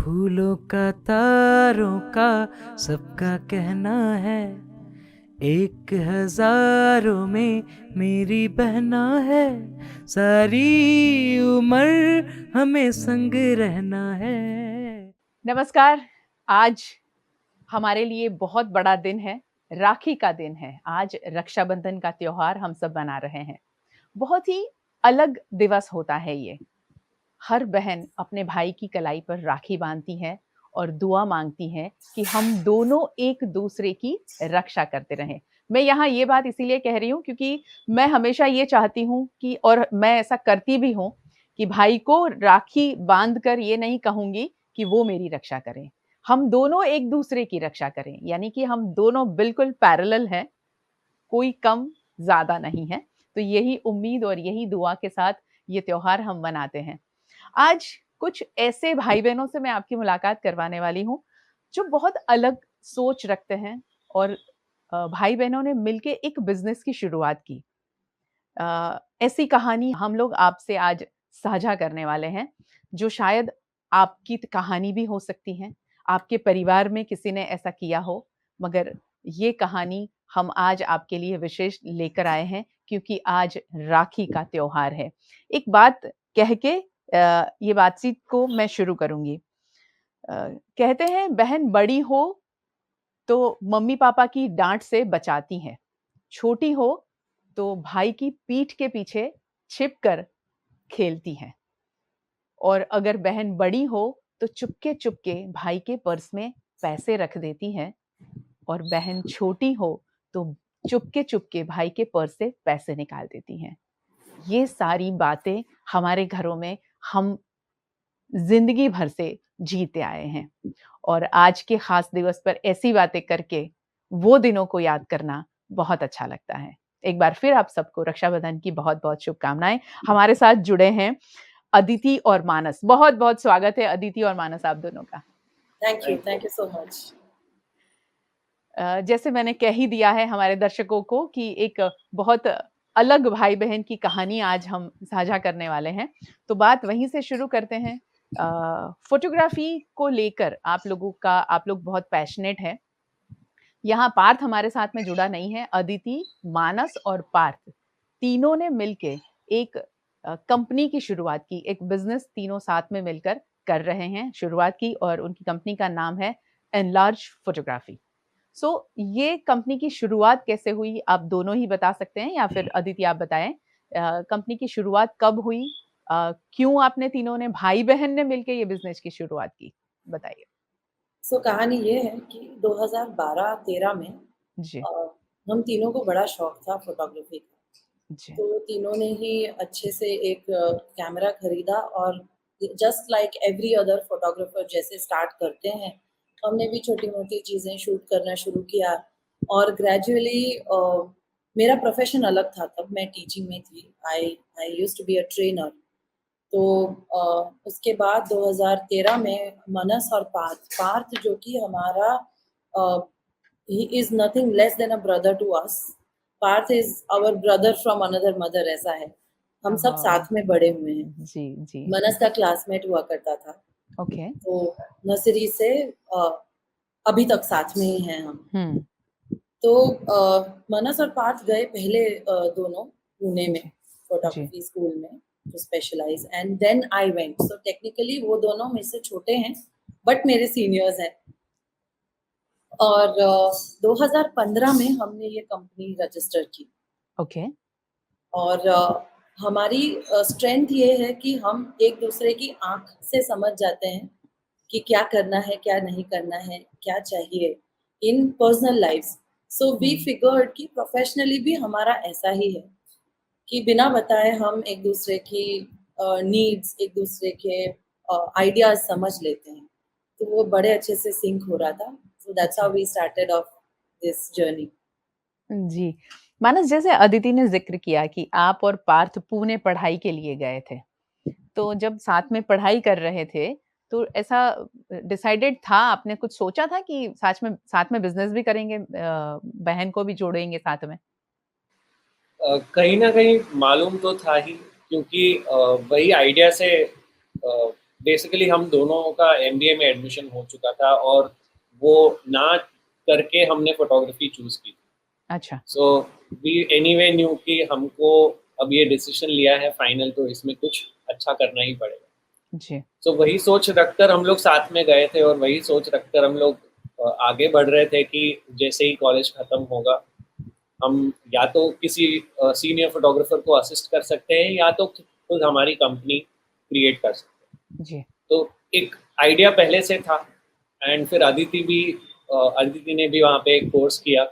फूलों का तारों का सबका कहना है, एक हजारों में मेरी बहना है, सारी उम्र हमें संग रहना है। नमस्कार। आज हमारे लिए बहुत बड़ा दिन है, राखी का दिन है। आज रक्षाबंधन का त्योहार हम सब मना रहे हैं। बहुत ही अलग दिवस होता है ये। हर बहन अपने भाई की कलाई पर राखी बांधती है और दुआ मांगती है कि हम दोनों एक दूसरे की रक्षा करते रहें। मैं यहाँ ये बात इसीलिए कह रही हूँ क्योंकि मैं हमेशा ये चाहती हूँ कि, और मैं ऐसा करती भी हूँ, कि भाई को राखी बांधकर ये नहीं कहूँगी कि वो मेरी रक्षा करें। हम दोनों एक दूसरे की रक्षा करें, यानी कि हम दोनों बिल्कुल पैरेलल हैं, कोई कम ज़्यादा नहीं है। तो यही उम्मीद और यही दुआ के साथ ये त्योहार हम मनाते हैं। आज कुछ ऐसे भाई-बहनों से मैं आपकी मुलाकात करवाने वाली हूँ, जो बहुत अलग सोच रखते हैं और भाई-बहनों ने मिलके एक बिज़नेस की शुरुआत की। ऐसी कहानी हम लोग आपसे आज साझा करने वाले हैं, जो शायद आपकी कहानी भी हो सकती है, आपके परिवार में किसी ने ऐसा किया हो, मगर ये कहानी हम आज आपके लिए विशेष लेकर आए हैं क्योंकि आज राखी का त्योहार है। एक बात कह के ये बातचीत को मैं शुरू करूँगी। कहते हैं बहन बड़ी हो तो मम्मी-पापा की डाँट से बचाती है, छोटी हो तो भाई की पीठ के पीछे छिपकर खेलती है, और अगर बहन बड़ी हो तो चुपके-चुपके भाई के पर्स में पैसे रख देती है, और बहन छोटी हो तो चुपके-चुपके भाई के पर्स से पैसे निकाल देती हैं। ये सारी बातें हमारे घरों में हम ज़िंदगी भर से जीते आए हैं, और आज के ख़ास दिवस पर ऐसी बातें करके वो दिनों को याद करना बहुत अच्छा लगता है। एक बार फिर आप सबको रक्षाबंधन की बहुत-बहुत शुभकामनाएँ। हमारे साथ जुड़े हैं अदिति और मानस। बहुत-बहुत स्वागत है अदिति और मानस आप दोनों का। Thank you so much. जैसे मैंने कह ही दिया है हमारे दर्शकों को कि एक बहुत अलग भाई-बहन की कहानी आज हम साझा करने वाले हैं। तो बात वहीं से शुरू करते हैं। फ़ोटोग्राफ़ी को लेकर आप लोग बहुत पैशनेट हैं। यहाँ पार्थ हमारे साथ में जुड़ा नहीं है। अदिति, मानस और पार्थ तीनों ने मिलके एक कंपनी की शुरुआत की, एक बिज़नेस तीनों साथ में मिलकर कर रहे हैं, शुरुआत की, और उनकी कंपनी का नाम है एनलार्ज फोटोग्राफी। सो ये कंपनी की शुरुआत कैसे हुई आप दोनों ही बता सकते हैं, या फिर अदिति आप बताएं कंपनी की शुरुआत कब हुई, क्यों आपने तीनों ने भाई बहन ने मिलकर ये बिजनेस की शुरुआत की, बताइए। कहानी ये है कि 2012-13 में जी। अ, हम तीनों को बड़ा शौक था फोटोग्राफी का। जी। तो तीनों ने ही अच्छे से एक कैमरा खरीदा और just like every other photographer जैसे स्टार्ट करते हैं, हमने भी छोटी-मोटी चीज़ें शूट करना शुरू किया। और ग्रेजुअली मेरा प्रोफ़ेशन अलग था, तब मैं टीचिंग में थी। I I used to be a trainer. तो उसके बाद 2013 में मनस और पार्थ जो कि हमारा ही is nothing less than a brother to us. Parth is our brother from another mother, ऐसा है। हम सब ओह, साथ में बड़े हुए हैं। जी जी। मनस का क्लासमेट हुआ करता था। ओके। तो नर्सरी से अ, अभी तक साथ में ही हैं हम। हम्म। तो मनस और पार्थ गए पहले दोनों पुणे में जी जी। फोटोग्राफी स्कूल में to specialise, and then I went. So technically वो दोनों मेरे से छोटे हैं, बट मेरे सीनियर्स हैं। और 2015 में हमने ये कंपनी रजिस्टर की। ओके। और हमारी स्ट्रेंथ ये है कि हम एक दूसरे की आँख से समझ जाते हैं कि क्या करना है, क्या नहीं करना है, क्या चाहिए इन personal lifes. So we figured कि प्रोफेशनली भी हमारा ऐसा ही है कि बिना बताए हम एक दूसरे की नीड्स, एक दूसरे के आइडियाज समझ लेते हैं। तो वो बड़े अच्छे से सिंक हो रहा था। So that's how we started off this journey. जी। मानस, जैसे अदिति ने ज़िक्र किया कि आप और पार्थ पुणे पढ़ाई के लिए गए थे। तो जब साथ में पढ़ाई कर रहे थे, तो ऐसा डिसाइडेड था, आपने कुछ सोचा था कि साथ में बिज़नेस भी करेंगे, बहन को भी जोड़ेंगे साथ में? कहीं न कहीं मालूम तो था ही, क्योंकि वही आइडिया से बेसिकली हम दोनों का एमबीए में एडमिशन हो चुका था और वो ना करके हमने फोटोग्राफी चूज की। अच्छा। सो वी एनीवे न्यू कि हमको अब ये डिसीजन लिया है फाइनल, तो इसमें कुछ अच्छा करना ही पड़ेगा। जी। सो वही सोच रखकर हम लोग साथ में गए थे और वही सोच रखकर हम लोग आगे बढ़ रहे थे कि जैसे ही कॉलेज खत्म होगा हम या तो किसी सीनियर फोटोग्राफर को असिस्ट कर सकते हैं या तो खुद हमारी कंपनी क्रिएट कर सकते हैं। जी। तो एक आइडिया पहले से था एंड फिर अदिति ने भी वहाँ पे एक कोर्स किया,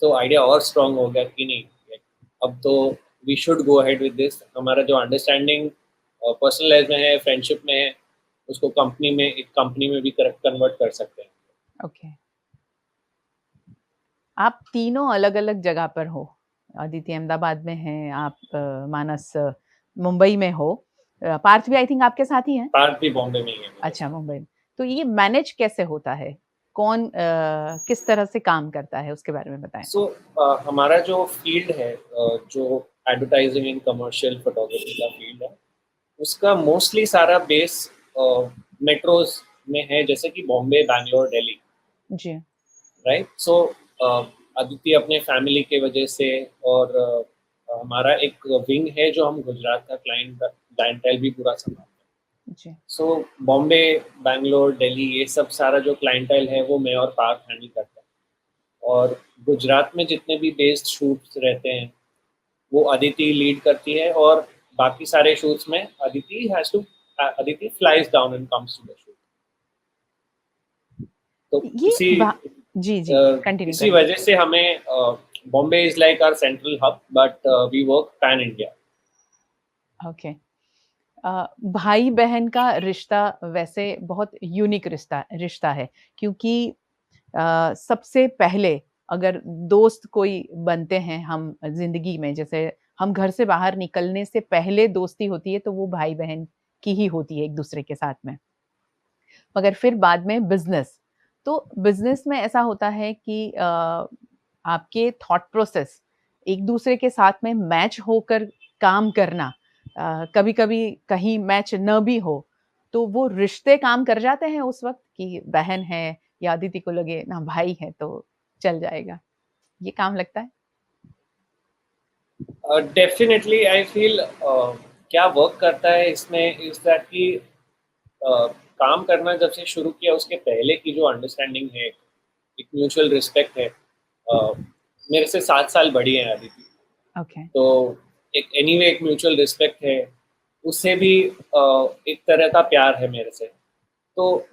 तो आइडिया और स्ट्रांग हो गया कि नहीं अब तो we should go ahead with this. हमारा जो अंडरस्टैंडिंग पर्सनल लाइफ में है, फ्रेंडशिप में है, उसको एक कंपनी में भी कन्वर्ट कर सकते हैं। ओके। आप तीनों अलग-अलग जगह पर हो। अदिति अहमदाबाद में हैं, आप मानस मुंबई में हो। पार्थ भी आई थिंक आपके साथ ही हैं? पार्थ भी बॉम्बे में ही है मेरे अच्छा, साथ। मुंबई में। तो ये मैनेज कैसे होता है? कौन किस तरह से काम करता है, उसके बारे में बताएँ? सो हमारा जो फील्ड है, जो एडवर्टाइजिंग एंड कमर्शियल फोटोग्राफी का फील्ड है, उसका मोस्टली सारा बेस मेट्रोज में है, जैसे कि बॉम्बे, बैंगलोर, दिल्ली, जी। राइट। सो अदिति अपने फैमिली के वजह से और हमारा एक विंग है जो हम गुजरात का क्लाइंटेल भी पूरा संभालते हैं। जी। सो बॉम्बे, बैंगलोर, दिल्ली, ये सब सारा जो क्लाइंटेल है वो मैं और पार्थ हैंडल करते हैं। और गुजरात में जितने भी बेस्ड शूट्स रहते हैं वो अदिति लीड करती है, और बाकी सारे शूट्स में Aditi flies down and comes to the shoot. तो ये बा जी, जी, कंटिन्यू इसी करें। वजह से हमें Bombay is like our central hub, but we work pan India. Okay. भाई-बहन का रिश्ता वैसे बहुत यूनिक रिश्ता रिश्ता है, क्योंकि सबसे पहले अगर दोस्त कोई बनते हैं हम ज़िंदगी में, जैसे हम घर से बाहर निकलने से पहले दोस्ती होती है, तो वो भाई-बहन की ही होती है एक-दूसरे के साथ में। मगर फिर बाद में बिज़नेस, तो बिज़नेस में ऐसा होता है कि आपके थॉट प्रोसेस एक-दूसरे के साथ में मैच होकर काम करना, कभी-कभी कहीं मैच न भी हो, तो वो रिश्ते काम कर जाते हैं उस वक़्त कि बहन है या अदिति को लगे ना भाई है तो चल जाएगा। ये काम लगता है? डेफिनेटली आई फील क्या वर्क करता है इसमें इज दैट कि काम करना जब से शुरू किया उसके पहले की जो अंडरस्टैंडिंग है, एक म्यूचुअल रिस्पेक्ट है। मेरे से 7 साल बड़ी है अदिति, ओके। तो एक म्यूचुअल रिस्पेक्ट है। उससे भी एक तरह का प्यार है मेरे से। तो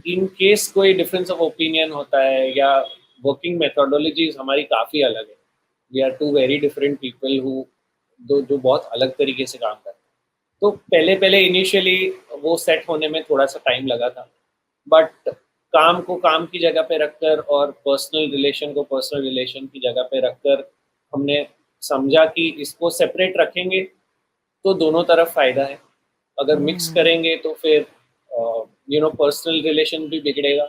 इन केस कोई डिफरेंस ऑफ ओपिनियन होता है या वर्किंग मेथोडोलॉजीज हमारी काफ़ी अलग है, we are two very different people who जो बहुत अलग तरीके से काम करते हैं। तो पहले पहले इनिशियली वो सेट होने में थोड़ा सा टाइम लगा था, बट काम को काम की जगह पे रखकर और पर्सनल रिलेशन को पर्सनल रिलेशन की जगह पे रखकर हमने समझा कि इसको सेपरेट रखेंगे तो दोनों तरफ फायदा है। अगर मिक्स हुँ। करेंगे तो फिर पर्सनल रिलेशन भी बिगड़ेगा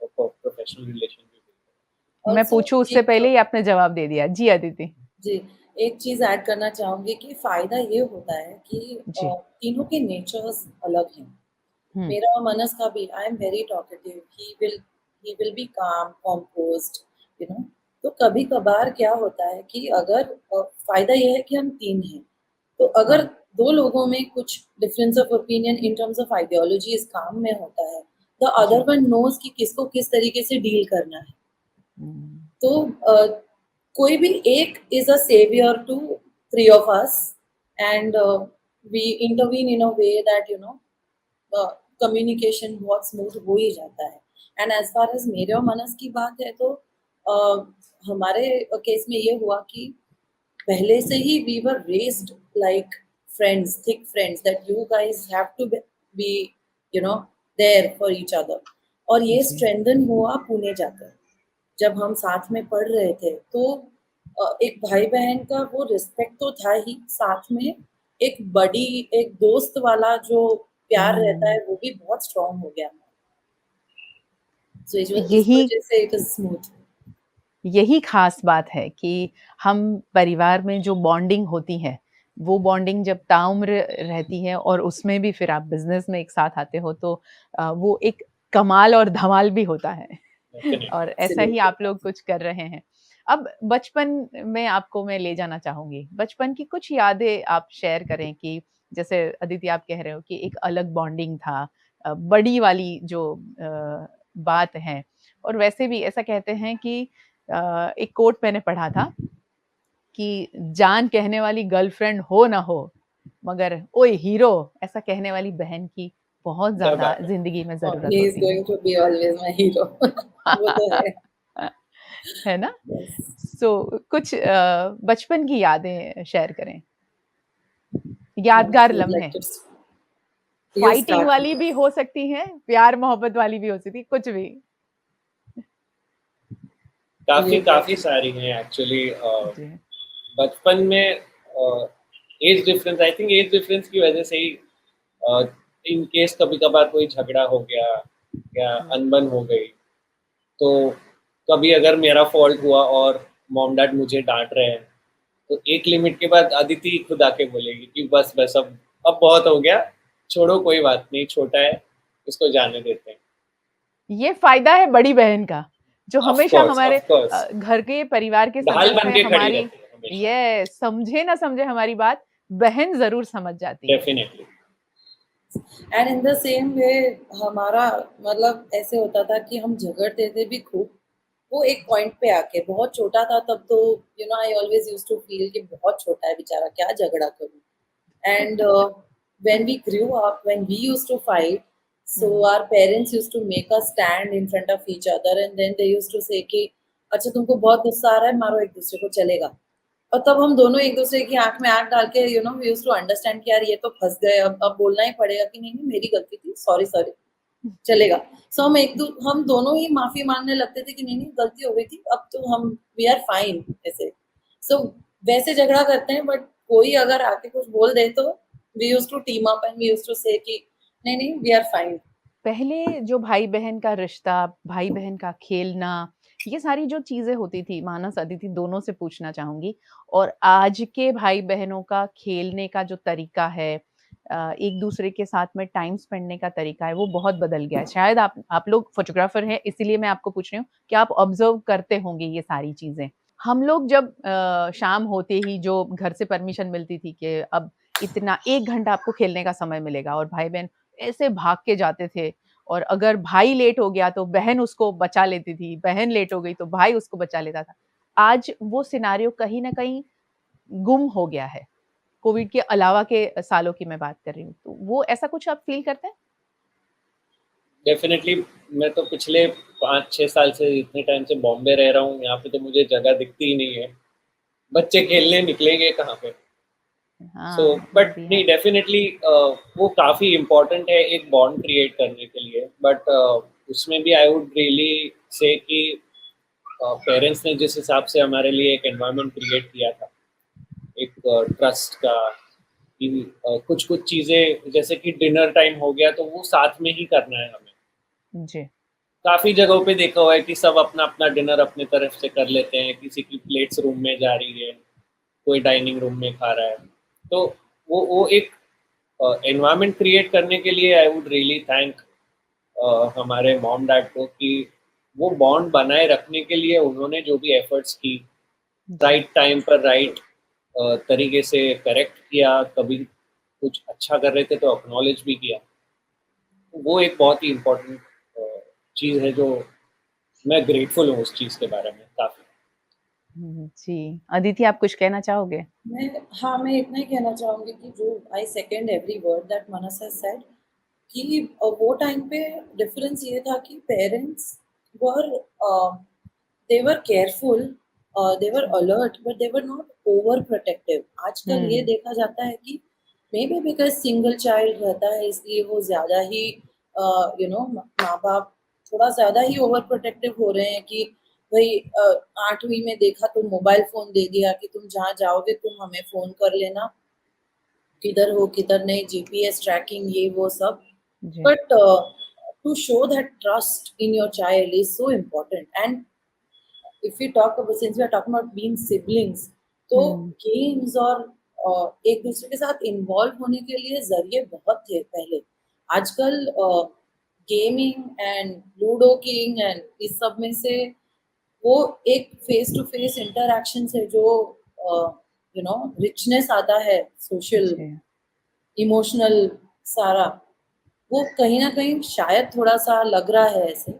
और प्रोफेशनल रिलेशन भी बिगड़ेगा। मैं ऑल्सो पूछूँ उससे एक पहले ही आपने जवाब दे दिया। जी, अदिति। जी, एक चीज़ ऐड करना चाहूँगी कि फ़ायदा ये होता है कि जी। तीनों के नेचर्स अलग हैं। हुँ। मेरा और मनस का भी, I am very talkative, he will be काम, कॉम्पोज़्ड, यू नो। तो कभी-कभार क्या होता है कि अगर फ़ायदा ये है कि हम 3 हैं, तो अगर हाँ। 2 लोगों में कुछ difference of opinion in terms of ideologies काम में होता है, द अदर जी। वन नोज़ कि किसको किस तरीके से डील करना है। हुँ। तो कोई भी एक is a saviour to 3 of us, and we intervene in a way that communication बहुत स्मूथ हो ही जाता है। एंड एज़ फार एज़ मेरे और मनस की बात है तो हमारे केस में ये हुआ कि पहले से ही we were raised like friends, thick friends, that you guys have to be you know there for each other. और ये जी। स्ट्रेंथन हुआ पुणे जाकर। जब हम साथ में पढ़ रहे थे तो एक भाई-बहन का वो रिस्पेक्ट तो था ही, साथ में एक दोस्त वाला जो प्यार रहता हुँ। है वो भी बहुत स्ट्रॉन्ग हो गया। सो इस यही वजह से इट इज़ स्मूथ। यही ख़ास बात है कि हम परिवार में जो बॉन्डिंग होती है, वो बॉन्डिंग जब ताउम्र रहती है और उसमें भी फिर आप बिजनेस में एक साथ आते हो तो वो एक कमाल और धमाल भी होता है Definitely. और ऐसा ही आप लोग कुछ कर रहे हैं। अब बचपन में आपको मैं ले जाना चाहूंगी, बचपन की कुछ यादें आप शेयर करें कि जैसे अदिति आप कह रहे हो कि एक अलग बॉन्डिंग था, बड़ी वाली जो बात है। और वैसे भी ऐसा कहते हैं कि एक कोट मैंने पढ़ा था कि जान कहने वाली गर्लफ्रेंड हो ना हो, मगर ओए हीरो ऐसा कहने वाली बहन की बहुत क्या ज्यादा बात है। जिंदगी में जरूरत He is होती है। going to be always my hero. वो तो है। है ना? Yes. सो कुछ बचपन की यादें शेयर करें, यादगार Would like लम्हे, to you फाइटिंग start वाली first. भी हो सकती हैं, प्यार मोहब्बत वाली भी हो सकती है, कुछ भी। काफी ये काफी सारी हैं एक्चुअली। जी। बचपन में age difference, I think age difference की वजह से ही इन केस कभी कभार कोई झगड़ा हो गया या अनबन हो गई, तो कभी अगर मेरा फॉल्ट हुआ और मॉम डैड मुझे डांट रहे हैं, तो एक लिमिट के बाद अदिति खुद आके बोलेगी कि बस बस अब बहुत हो गया, छोड़ो कोई बात नहीं, छोटा है, इसको जाने देते हैं। ये फायदा है बड़ी बहन का, जो ऑफ हमेशा कोर्स, हमारे ऑफ कोर्स, घर के परिवार के ढाल सदस्य बन हैं, के खड़ी हमारी रहती है हमेशा। ये समझे ना समझे हमारी बात, बहन जरूर समझ जाती है। Definitely. And in the same way हमारा मतलब ऐसे होता था कि हम झगड़ते थे भी खूब। वो एक पॉइंट पे आके बहुत छोटा था तब तो you know I always used to feel कि बहुत छोटा है बेचारा, क्या झगड़ा करूं। And when we grew up, when we used to fight, so our parents used to make us stand in front of each other and then they used to say कि अच्छा तुमको बहुत गुस्सा आ रहा है, मारो एक दूसरे को, चलेगा। और तब हम दोनों एक दूसरे की आंख में आंख डाल के you know we used to understand कि यार ये तो फंस गए, अब बोलना ही पड़ेगा कि नहीं नहीं मेरी गलती थी, सॉरी सॉरी, चलेगा। सो हम दोनों ही माफी मांगने लगते थे कि नहीं नहीं गलती हो गई थी, अब तो हम वी आर फाइन ऐसे। सो वैसे झगड़ा करते हैं, बट कोई अगर आके कुछ बोल दे तो we used to team up and we used to say कि नहीं नहीं वी आर फाइन। पहले जो भाई बहन का रिश्ता, भाई बहन का खेलना, ये सारी जो चीजें होती थी, मानस अदिति दोनों से पूछना चाहूंगी, और आज के भाई बहनों का खेलने का जो तरीका है, एक दूसरे के साथ में टाइम स्पेंडने का तरीका है, वो बहुत बदल गया है। शायद आप लोग फोटोग्राफर हैं, इसीलिए मैं आपको पूछ रही हूँ कि आप ऑब्जर्व करते होंगे ये सारी चीजें। हम लोग जब शाम होते ही जो घर से परमिशन मिलती थी कि अब इतना 1 घंटा आपको खेलने का समय मिलेगा, और भाई बहन ऐसे भाग के जाते थे, और अगर भाई लेट हो गया तो बहन उसको बचा लेती थी, बहन लेट हो गई तो भाई उसको बचा लेता था। आज वो सिनेरियो कहीं न कहीं गुम हो गया है। कोविड के अलावा के सालों की मैं बात कर रही हूँ। तो वो ऐसा कुछ आप फ़ील करते हैं? डेफिनेटली। मैं तो पिछले 5-6 साल से इतने टाइम से बॉम्बे रह रहा हूँ, यहाँ पे तो मुझे जगह दिखती ही नहीं है, बच्चे खेलने निकलेंगे कहाँ पे। सो हाँ, वो बट भी है। नहीं, डेफिनेटली वो काफ़ी इम्पोर्टेंट है एक बॉन्ड क्रिएट करने के लिए, बट उसमें भी आई वुड रियली से कि पेरेंट्स ने जिस हिसाब से हमारे लिए एक एनवायरनमेंट क्रिएट किया था, एक ट्रस्ट का, कि कुछ कुछ चीज़ें जैसे कि डिनर टाइम हो गया तो वो साथ में ही करना है हमें। जी। काफ़ी जगहों पे देखा हुआ है कि सब अपना अपना डिनर अपने तरफ से कर लेते हैं, किसी की प्लेट्स रूम में जा रही है, कोई डाइनिंग रूम में खा रहा है। तो वो एक एनवायरनमेंट क्रिएट करने के लिए आई वुड रियली थैंक हमारे मॉम डैड को कि वो बॉन्ड बनाए रखने के लिए उन्होंने जो भी एफर्ट्स की, राइट टाइम पर राइट तरीके से करेक्ट किया, कभी कुछ अच्छा कर रहे थे तो एक्नॉलेज भी किया। तो वो एक बहुत ही इम्पोर्टेंट चीज़ है जो मैं ग्रेटफुल हूँ उस चीज़ के बारे में काफ़ी। जी। अदिति आप कुछ कहना चाहोगे? मैं इतना ही कहना चाहूंगी कि जो आई second every word that Manas has said कि वो टाइम पे डिफरेंस ये था कि parents were they were careful, they were alert, but they were not overprotective. आजकल ये देखा जाता है कि may be because single child रहता है इसलिए वो ज़्यादा ही यू नो माँ बाप थोड़ा ज़्यादा ही ओवर प्रोटेक्टिव हो रहे हैं कि भाई 8वीं में देखा तो मोबाइल फ़ोन दे दिया कि तुम जहाँ जाओगे तुम हमें फ़ोन कर लेना, किधर हो किधर नहीं, जीपीएस ट्रैकिंग ये वो सब। जी। But to show that trust in your child is so important. And if we talk about, since we are talking about being siblings, तो games और एक दूसरे के साथ इन्वॉल्व होने के लिए जरिए बहुत थे पहले। आजकल gaming and ludo king and इस सब में से वो एक फेस टू फेस इंटरैक्शन से जो रिचनेस आता है, सोशल जी इमोशनल सारा, वो कहीं ना कहीं शायद थोड़ा सा लग रहा है ऐसे।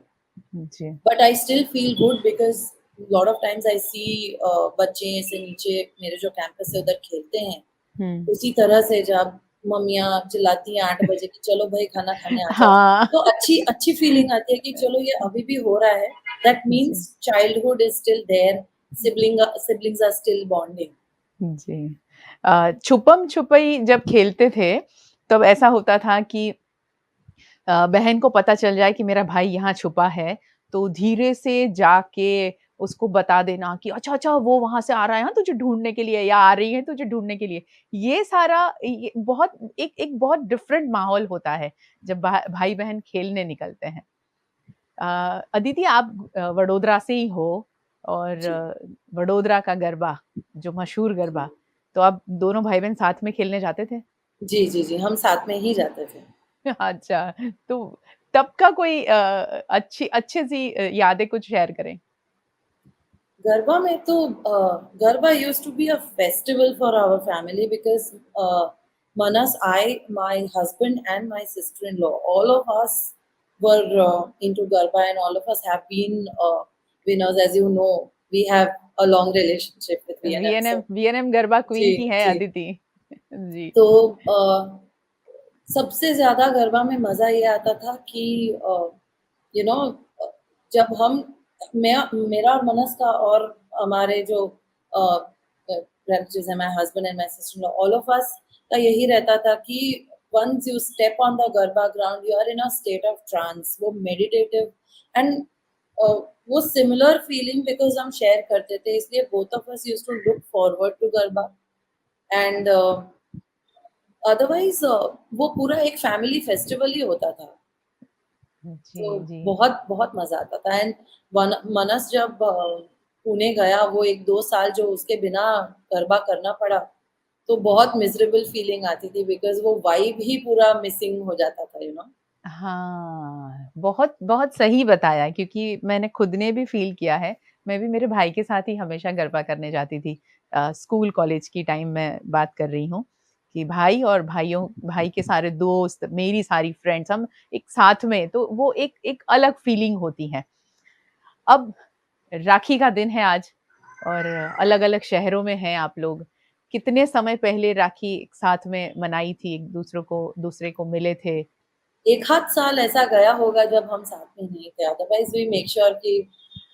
जी but I still feel good because lot of times I see बच्चे ऐसे नीचे मेरे जो कैंपस से उधर खेलते हैं, हम्म उसी तरह से जब मम्मियाँ चिल्लाती हैं 8 बजे की चलो भाई खाना खाने आ जाओ, हाँ तो अच्छी अच्छी फीलिंग आती है कि चलो ये अभी भी हो रहा है। दैट जी means childhood is still there, siblings are still bonding. जी छुपम छुपई जब खेलते थे तब ऐसा होता था कि बहन को पता चल जाए कि मेरा भाई यहाँ छुपा है, तो धीरे से जाके उसको बता देना कि अच्छा अच्छा वो वहां से आ रहा है हाँ, तुझे ढूंढने के लिए या आ रही है तुझे ढूंढने के लिए। ये सारा ये बहुत एक एक बहुत डिफरेंट माहौल होता है जब भाई बहन खेलने निकलते हैं। अदिति आप वडोदरा से ही हो और जी वडोदरा का गरबा जो मशहूर गरबा, तो आप दोनों भाई बहन साथ में खेलने जाते थे? जी जी जी, हम साथ में ही जाते थे। अच्छा, तो तब का कोई अच्छी सी यादें कुछ शेयर करें? गरबा में तो Garba used to be a festival for our family because Manas, my husband and my sister-in-law, all of us were into Garba and all of us have been winners. As you know, we have a long relationship with VNM. So, VNM Garba जी, queen ही है जी। अदिति। जी। तो सबसे ज़्यादा गरबा में मज़ा ये आता था कि यू नो जब हम मेरा और मनस का और हमारे जो relatives हैं, my husband and my sister-in-law, all of us का यही रहता था कि once you step on the garba ground, you are in a state of trance, वो meditative and वो similar feeling because हम share करते थे, इसलिए both of us used to look forward to garba and otherwise वो पूरा एक फैमिली फेस्टिवल ही होता था। जी, तो जी। बहुत बहुत मजा आता था एंड मनस जब पुणे गया, वो 1-2 साल जो उसके बिना गरबा करना पड़ा, तो बहुत मिजरेबल फीलिंग आती थी बिकॉज वो वाइब ही पूरा मिसिंग हो जाता था, हाँ, बहुत बहुत सही बताया क्योंकि मैंने खुद ने भी फ़ील किया है। मैं भी मेरे भाई के साथ ही हमेशा गरबा करने जाती थी। स्कूल कॉलेज की टाइम मैं बात कर रही हूँ कि भाई के सारे दोस्त, मेरी सारी फ्रेंड्स हम एक साथ में तो वो एक एक अलग फ़ीलिंग होती है। अब राखी का दिन है आज और अलग-अलग शहरों में हैं आप लोग। कितने समय पहले राखी एक साथ में मनाई थी, दूसरे को मिले थे? एक आध साल ऐसा गया होगा जब हम साथ में नहीं थे, अदरवाइज वी मेक श्योर कि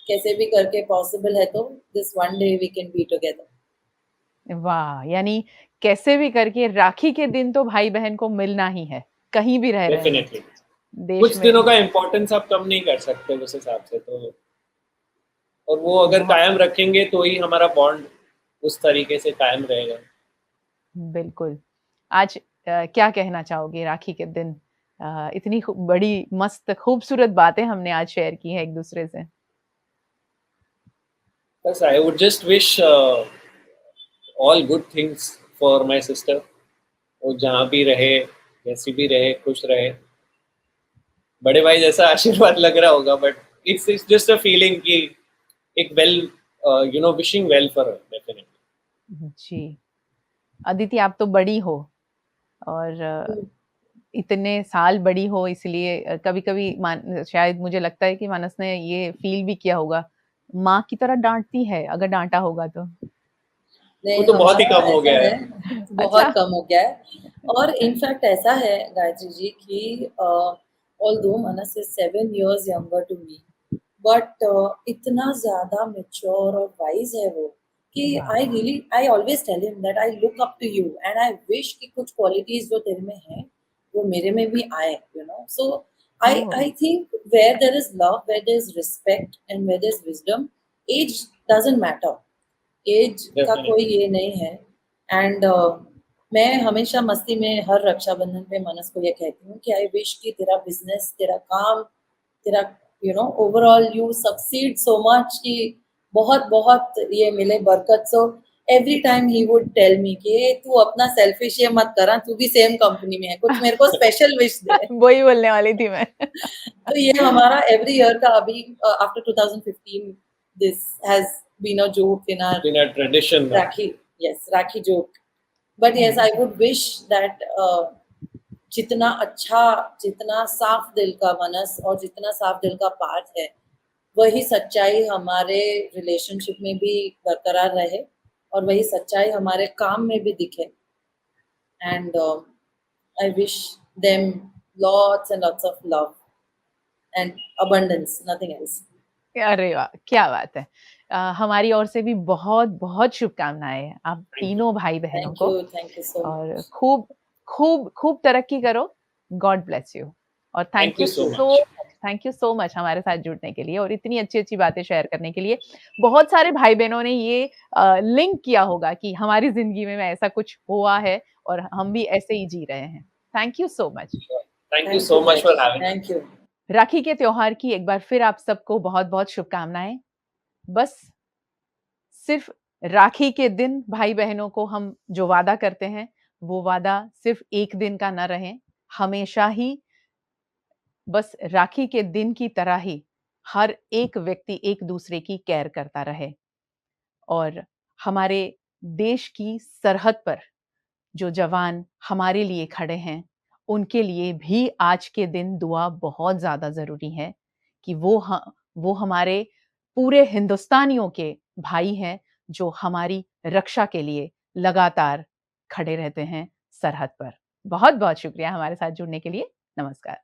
कैसे भी करके पॉसिबल है तो this one day we can be together. वाह! यानी कैसे भी करके राखी के दिन तो भाई-बहन को मिलना ही है, कहीं भी रह रहे हैं, डेफिनेटली देश कुछ में। दिनों का इम्पोर्टेंस आप कम नहीं कर सकते उस हिसाब से, तो और वो अगर बहुत कायम रखेंगे तो ही हमारा बॉन्ड उस तरीके से कायम रहेगा। बिल्कुल। आज क्या कहना चाहोगे राखी के दिन? इतनी बड़ी मस्त खूबसूरत बातें हमने आज शेयर की हैं एक-दूसरे से। बस I would just wish all good things for my sister. वो जहाँ भी रहे, जैसी भी रहे, खुश रहे। बड़े भाई जैसा आशीर्वाद लग रहा होगा, but it's just a feeling कि एक well wishing well for her definitely. जी। अदिति आप तो बड़ी हो और इतने साल बड़ी हो इसलिए कभी-कभी शायद मुझे लगता है कि मानस ने ये फ़ील भी किया होगा, माँ की तरह डाँटती है अगर डाँटा होगा तो। वो नहीं, तो बहुत ही हमारा कम हो ऐसा गया है, है। बहुत अच्छा। कम हो गया है। और इनफैक्ट ऐसा है गायत्री जी कि although Manas is 7 years younger to me, but इतना ज्यादा मैच्योर और वाइज है वो कि वाह! I always tell him that I look up to you and I wish कि कुछ क्वालिटीज जो तेरे में है वो मेरे में भी आए, so oh! I think where there is love, where there is respect and where there is wisdom, age doesn't matter, age का कोई डेफिनेटली ये नहीं है। एंड मैं हमेशा मस्ती में हर रक्षाबंधन पे मनस को ये कहती हूँ कि आई विश कि तेरा बिजनेस, तेरा काम, तेरा overall you succeed so much कि बहुत बहुत ये मिले बरकत। So every time he would tell me कि तू अपना सेल्फिश ये मत करा, तू भी सेम कंपनी में है, कुछ मेरे को स्पेशल विश दे। वही बोलने वाली थी मैं। तो ये हमारा एवरी ईयर का अभी after 2015 this has been a joke in our In a tradition now. Rakhi, yes, Rakhi joke. But yes, I would wish that जितना अच्छा, जितना साफ दिल का मनस और जितना साफ दिल का पार्थ है, वही सच्चाई हमारे रिलेशनशिप में भी बरकरार रहे और वही सच्चाई हमारे काम में भी दिखे. And I wish them lots and lots of love and abundance, nothing else. अरे वाह! क्या बात है। हमारी ओर से भी बहुत शुभकामनाएँ आप तीनों भाई-बहनों को Thank you so और much. खूब तरक्की करो। गॉड ब्लेस यू और Thank you so much. Thank you so much हमारे साथ जुड़ने के लिए और इतनी अच्छी-अच्छी बातें शेयर करने के लिए। बहुत सारे भाई-बहनों ने ये लिंक किया होगा कि हमारी ज़िंदगी में ऐसा कुछ हुआ है और हम भी ऐसे ही जी रहे हैं। Thank you so much. Thank you so much for having me. Thank you. राखी के त्योहार की एक बार फिर आप सबको बहुत-बहुत शुभकामनाएँ। बस सिर्फ राखी के दिन भाई-बहनों को हम जो वादा करते हैं, वो वादा सिर्फ एक दिन का ना रहे, हमेशा ही बस राखी के दिन की तरह ही हर एक व्यक्ति एक-दूसरे की केयर करता रहे। और हमारे देश की सरहद पर जो जवान हमारे लिए खड़े हैं, उनके लिए भी आज के दिन दुआ बहुत ज़्यादा ज़रूरी है कि वो हमारे पूरे हिंदुस्तानियों के भाई हैं, जो हमारी रक्षा के लिए लगातार खड़े रहते हैं सरहद पर। बहुत-बहुत शुक्रिया हमारे साथ जुड़ने के लिए। नमस्कार।